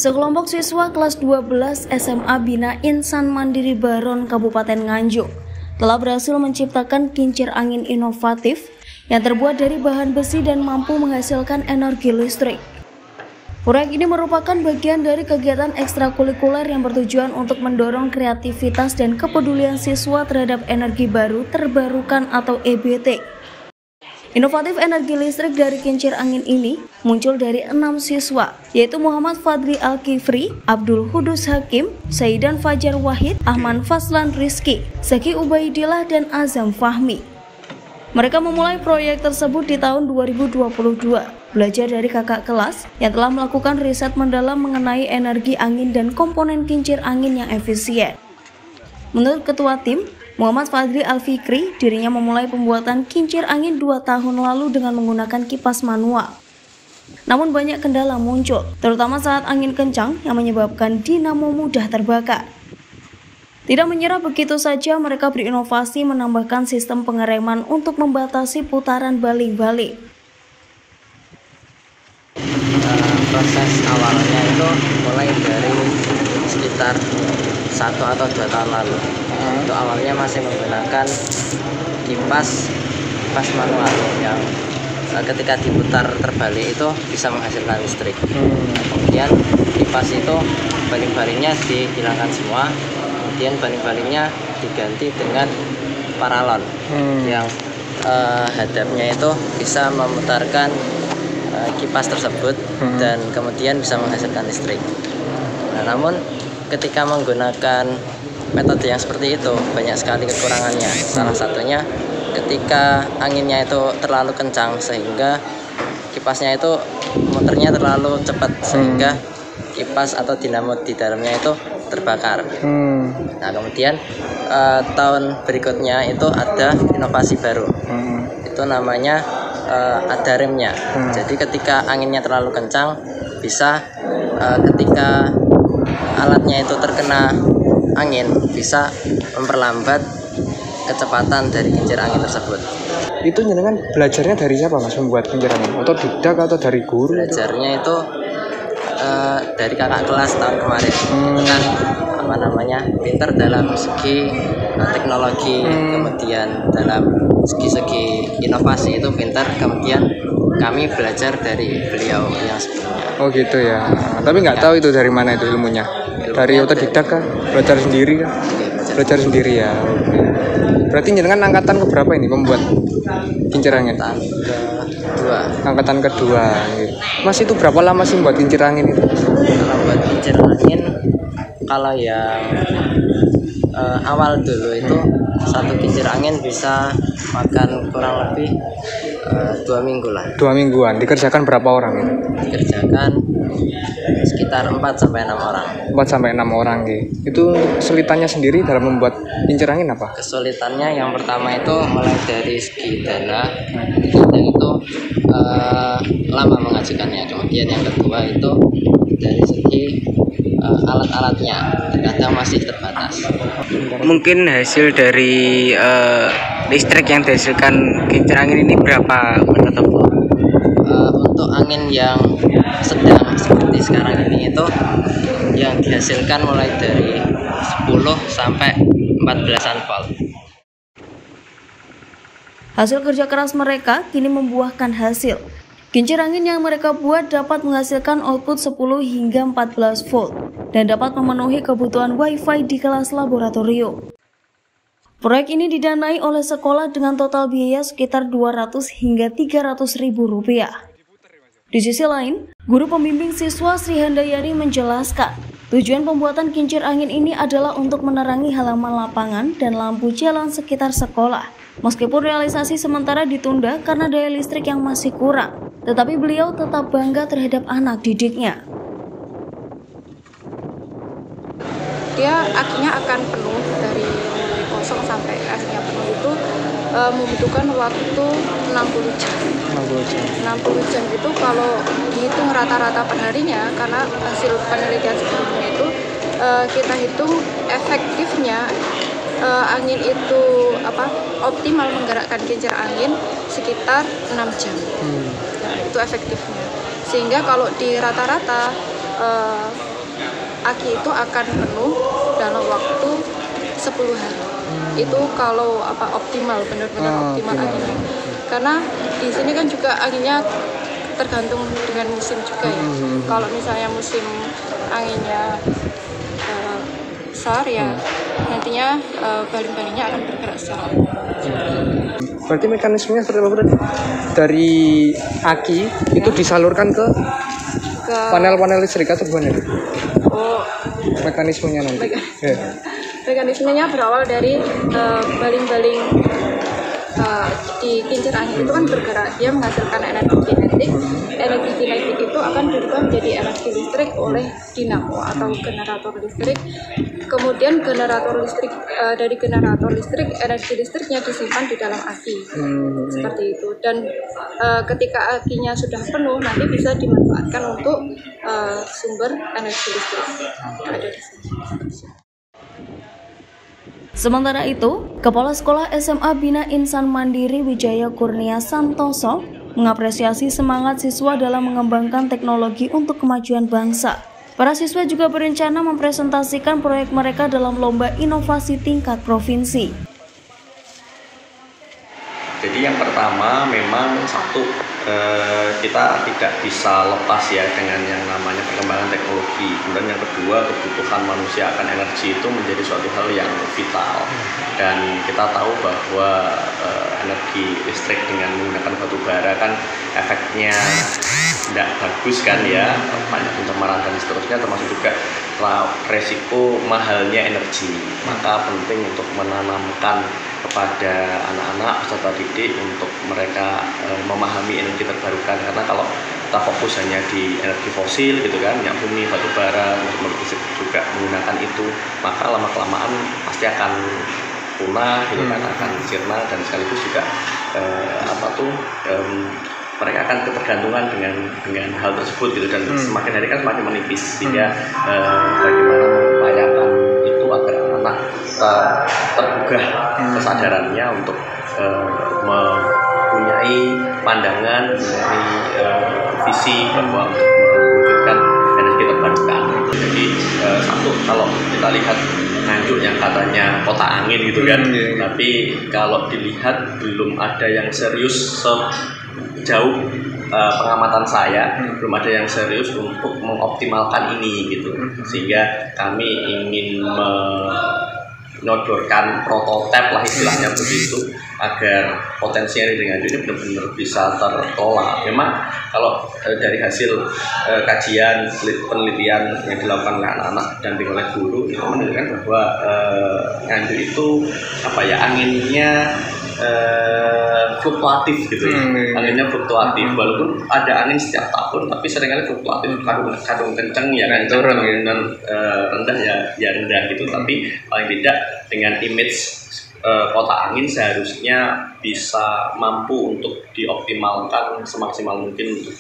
Sekelompok siswa kelas 12 SMA Bina Insan Mandiri Baron Kabupaten Nganjuk telah berhasil menciptakan kincir angin inovatif yang terbuat dari bahan besi dan mampu menghasilkan energi listrik. Proyek ini merupakan bagian dari kegiatan ekstrakurikuler yang bertujuan untuk mendorong kreativitas dan kepedulian siswa terhadap energi baru terbarukan atau EBT. Inovatif energi listrik dari kincir angin ini muncul dari 6 siswa, yaitu Muhammad Fadli Al-Kifri, Abdul Hudus Hakim, Saidan Fajar Wahid, Ahman Faslan Rizki, Zaki Ubaidillah, dan Azam Fahmi. Mereka memulai proyek tersebut di tahun 2022, belajar dari kakak kelas yang telah melakukan riset mendalam mengenai energi angin dan komponen kincir angin yang efisien. Menurut Ketua Tim, Muhammad Fadli Al-Fikri, dirinya memulai pembuatan kincir angin 2 tahun lalu dengan menggunakan kipas manual. Namun banyak kendala muncul, terutama saat angin kencang yang menyebabkan dinamo mudah terbakar. Tidak menyerah begitu saja, mereka berinovasi menambahkan sistem pengereman untuk membatasi putaran baling-baling. Proses awalnya itu mulai dari sekitar 1 atau 2 tahun lalu. Untuk awalnya masih menggunakan kipas manual yang ketika diputar terbalik itu bisa menghasilkan listrik. Kemudian kipas itu baling-balingnya dihilangkan semua, kemudian baling-balingnya diganti dengan paralon yang hadapnya itu bisa memutarkan kipas tersebut dan kemudian bisa menghasilkan listrik. Nah, namun ketika menggunakan metode yang seperti itu banyak sekali kekurangannya. Salah satunya ketika anginnya itu terlalu kencang sehingga kipasnya itu muternya terlalu cepat sehingga kipas atau dinamo di dalamnya itu terbakar. Nah, kemudian tahun berikutnya itu ada inovasi baru. Itu namanya ada remnya. Jadi ketika anginnya terlalu kencang bisa ketika alatnya itu terkena angin bisa memperlambat kecepatan dari kincir angin tersebut. Itu jenengan belajarnya dari siapa Mas membuat kincir angin? Atau didak atau dari guru? Belajarnya itu dari kakak kelas tahun kemarin. Kan pintar dalam segi teknologi, kemudian dalam segi inovasi itu pintar. Kemudian kami belajar dari beliau yang sebelumnya. Oh gitu ya. Tapi nggak tahu itu dari mana itu ilmunya. Dari otodidak kah? Belajar sendiri kah? Belajar sendiri ya. Berarti jenengan angkatan keberapa ini membuat kincir angin? Angkatan kedua. Gitu. Mas itu berapa lama sih buat kincir angin itu? Kalau buat kincir angin, kalau yang awal dulu itu satu kincir angin bisa makan kurang lebih 2 minggu lah. 2 mingguan. Dikerjakan berapa orang itu? Dikerjakan sekitar 4-6 orang. 4-6 orang gitu. Itu kesulitannya sendiri dalam membuat kincir angin apa? Kesulitannya yang pertama itu mulai dari segi dana itu lama mengajukannya. Kemudian yang kedua itu dari segi alat-alatnya terkadang masih terbatas. Mungkin hasil dari listrik yang dihasilkan kincir angin ini berapa menurut? Untuk angin yang sedang seperti sekarang ini itu yang dihasilkan mulai dari 10 sampai 14-an volt. Hasil kerja keras mereka kini membuahkan hasil. Kincir angin yang mereka buat dapat menghasilkan output 10 hingga 14 volt dan dapat memenuhi kebutuhan wifi di kelas laboratorium. Proyek ini didanai oleh sekolah dengan total biaya sekitar 200 hingga 300 ribu rupiah. Di sisi lain, guru pembimbing siswa Sri Handayani menjelaskan, tujuan pembuatan kincir angin ini adalah untuk menerangi halaman lapangan dan lampu jalan sekitar sekolah. Meskipun realisasi sementara ditunda karena daya listrik yang masih kurang, tetapi beliau tetap bangga terhadap anak didiknya. Dia akhirnya akan penuh dari kosong sampai akhirnya penuh itu membutuhkan waktu 60 jam. 60 jam itu kalau dihitung rata-rata perharinya, karena hasil penelitian sebelumnya itu kita hitung efektifnya angin itu optimal menggerakkan kincir angin sekitar 6 jam. Nah, itu efektifnya. Sehingga kalau di rata-rata aki itu akan penuh dalam waktu 10 hari. Itu kalau optimal, benar-benar optimal anginnya. Karena di sini kan juga anginnya tergantung dengan musim juga ya. Kalau misalnya musim anginnya besar ya, nantinya baling-balingnya akan bergerak secara Berarti mekanismenya seperti apa tadi? Dari aki itu disalurkan ke panel-panel listrik atau gimana? Oh, Mekanismenya nanti. mekanismenya berawal dari baling-baling di kincir angin itu kan bergerak, dia menghasilkan energi kinetik. Energi kinetik itu akan dirubah menjadi energi listrik oleh dinamo atau generator listrik. Kemudian generator listrik dari generator listrik, energi listriknya disimpan di dalam aki, seperti itu. Dan ketika akinya sudah penuh, nanti bisa dimanfaatkan untuk sumber energi listrik ada di sini. Sementara itu, Kepala Sekolah SMA Bina Insan Mandiri Wijaya Kurnia Santoso mengapresiasi semangat siswa dalam mengembangkan teknologi untuk kemajuan bangsa. Para siswa juga berencana mempresentasikan proyek mereka dalam lomba inovasi tingkat provinsi. Jadi yang pertama memang satu, kita tidak bisa lepas ya dengan yang namanya perkembangan teknologi. Kemudian yang kedua, kebutuhan manusia akan energi itu menjadi suatu hal yang vital. Dan kita tahu bahwa energi listrik dengan menggunakan batu bara kan efeknya tidak bagus kan ya, banyak pencemaran dan seterusnya, termasuk juga resiko mahalnya energi. Maka penting untuk menanamkan kepada anak-anak peserta didik untuk mereka memahami energi terbarukan, karena kalau kita fokus hanya di energi fosil gitu kan, minyak bumi, batu bara, juga menggunakan itu, maka lama-kelamaan pasti akan punah gitu kan, akan sirna, dan sekaligus juga mereka akan ketergantungan dengan hal tersebut gitu, dan semakin hari kan semakin menipis, sehingga bagaimana mengupayakan itu agar anak tergugah kesadarannya untuk mempunyai pandangan, mempunyai visi bahwa untuk mewujudkan energi terbarukan. Jadi satu, kalau kita lihat Nganjuk yang katanya kota angin gitu kan, tapi kalau dilihat belum ada yang serius sejauh pengamatan saya, belum ada yang serius untuk mengoptimalkan ini gitu, sehingga kami ingin menyodorkan prototipe lah istilahnya begitu, agar potensi yang dengan ini benar-benar bisa terkelola. Memang kalau dari hasil kajian penelitian yang dilakukan oleh anak-anak dan oleh guru itu menunjukkan bahwa Nganjuk itu anginnya fluktuatif gitu ya. Anginnya fluktuatif, walaupun ada angin setiap tahun, tapi seringkali fluktuatif, kadang kenceng ya kan, turun dan rendah ya rendah gitu. Tapi paling tidak dengan image kota angin seharusnya bisa mampu untuk dioptimalkan semaksimal mungkin untuk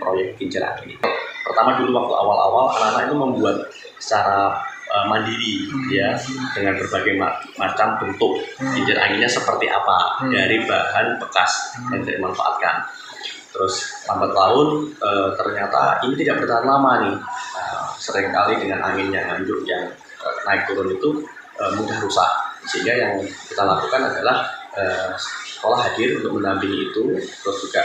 proyek kincir angin. Pertama dulu waktu awal-awal anak-anak itu membuat secara mandiri ya, dengan berbagai macam bentuk kincir anginnya seperti apa dari bahan bekas yang tidak dimanfaatkan. Terus lambat laun ternyata ini tidak bertahan lama nih. Seringkali dengan angin yang Nganjuk yang naik turun itu mudah rusak, sehingga yang kita lakukan adalah sekolah hadir untuk mendampingi itu. Terus juga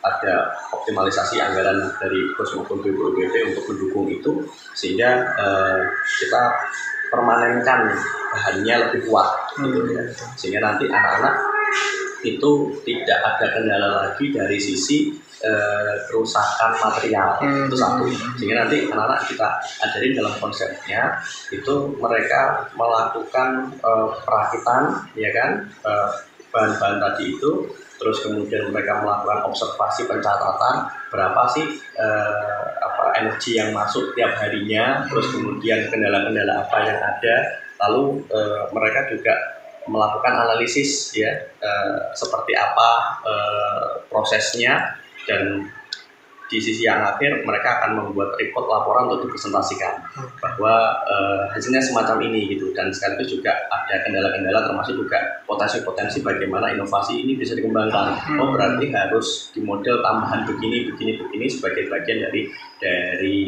ada optimalisasi anggaran dari BPOS maupun BPOBP untuk mendukung itu, sehingga kita permanenkan bahannya lebih kuat gitu ya, sehingga nanti anak-anak itu tidak ada kendala lagi dari sisi kerusakan material. Itu satu, sehingga nanti anak-anak kita ajarin dalam konsepnya itu mereka melakukan perakitan ya kan, bahan-bahan tadi itu. Terus kemudian mereka melakukan observasi pencatatan berapa sih energi yang masuk tiap harinya, terus kemudian kendala-kendala apa yang ada, lalu mereka juga melakukan analisis ya, seperti apa prosesnya, dan di sisi yang akhir mereka akan membuat report laporan untuk dipresentasikan bahwa hasilnya semacam ini gitu, dan sekaligus juga ada kendala-kendala termasuk juga potensi-potensi bagaimana inovasi ini bisa dikembangkan. Oh berarti harus di model tambahan begini sebagai bagian dari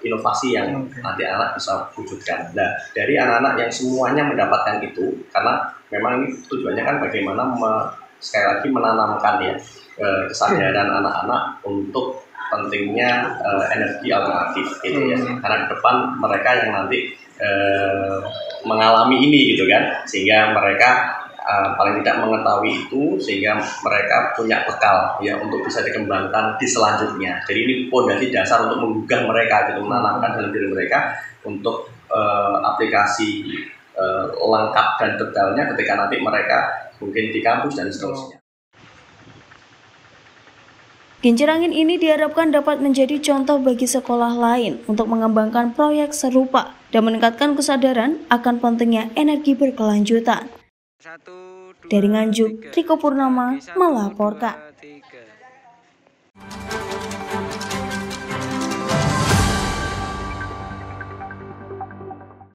inovasi yang nanti anak bisa wujudkan. Nah, dari anak-anak yang semuanya mendapatkan itu, karena memang ini tujuannya kan bagaimana sekali lagi menanamkan ya kesadaran anak-anak untuk pentingnya energi alternatif gitu ya. Karena ke depan mereka yang nanti mengalami ini gitu kan, sehingga mereka paling tidak mengetahui itu, sehingga mereka punya bekal ya untuk bisa dikembangkan di selanjutnya. Jadi ini fondasi dasar untuk menggugah mereka, gitu, menanamkan dalam diri mereka untuk aplikasi lengkap dan detailnya ketika nanti mereka mungkin di kampus dan seterusnya. Kincir angin ini diharapkan dapat menjadi contoh bagi sekolah lain untuk mengembangkan proyek serupa dan meningkatkan kesadaran akan pentingnya energi berkelanjutan. Dari Nganjuk, Riko Purnama melaporkan.